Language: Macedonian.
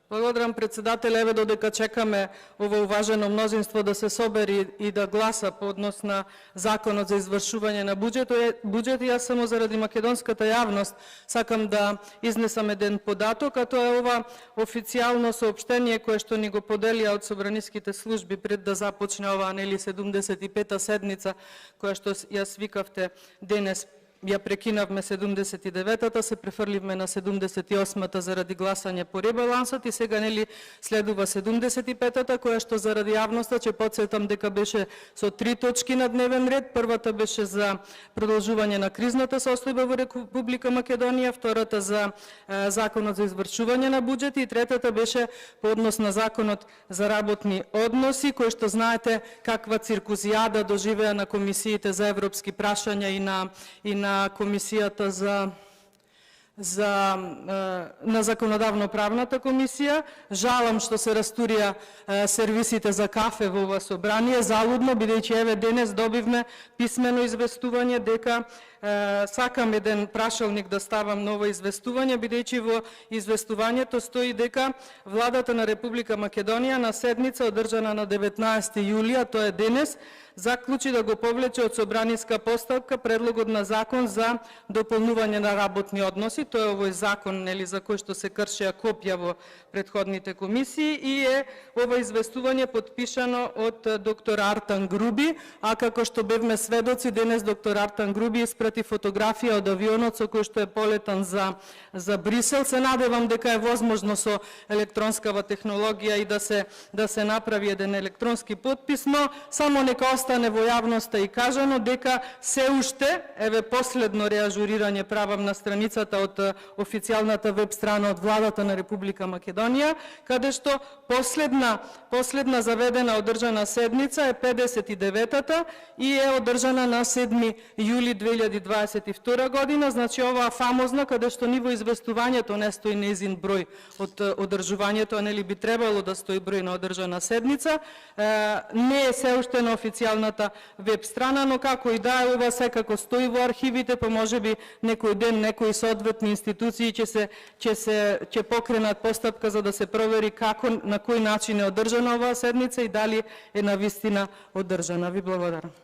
Благодарам, председател. Еве додека чекаме ово уважено мнозинство да се собери и да гласа по однос на Законот за извршување на будžет, јас само заради македонската јавност сакам да изнесам еден податок, а тоа е ова официјално соопштение кое што ни го поделија од собраниските служби пред да започне оваа 75-та седница која што ја свикавте денес. Ја прекинавме 79-та, се префрливме на 78-та заради гласање по ребалансот и сега следува 75-та, која што заради јавноста ќе потсетам дека беше со 3 точки на дневен ред. Првата беше за продолжување на кризната состојба во Република Македонија, втората за Законот за извршување на буџет и третата беше по однос на Законот за работни односи, кој што знаете каква циркузијада доживеа на комисиите за европски прашања и на комисијата на законодавно-правната комисија. Жалам што се растурија сервисите за кафе во ова собрание, залудно, бидејќи еве денес добивме писмено известување дека сакам еден прашалник да ставам ново известување, бидејќи во известувањето стои дека владата на Република Македонија на седница одржана на 19 јули, а тоа е денес, заклучи да го повлече од собраниска поставка предлогот на закон за дополнување на работни односи. Тоа е овој закон за кој што се кршеа копија во претходните комисии и е ова известување подпишано од доктор Артан Груби, а како што бевме сведоци денес доктор Артан Груби испрати фотографија од авионот со кој што е полетан за Брисел. Се надевам дека е возможно со електронскава технологија и да се направи еден електронски подпис, но само нека остане во јавноста и кажано дека се уште, еве последно реажурирање правам на страницата од официјалната веб страна од владата на Република Македонија, каде што последна заведена одржана седница е 59-та и е одржана на 7 јули 2022 година. Значи оваа фамозна, каде што ни во известувањето не стои незин број од одржувањето, а би требало да стои број на одржана седница, не е се уште на официјалната веб страна, но како и да е, ова секако стои во архивите, па можеби некој ден некои соодветни институции ќе покренат постапка за да се провери како, на кој начин е одржана оваа седница и дали е навистина одржана. Ви благодарам.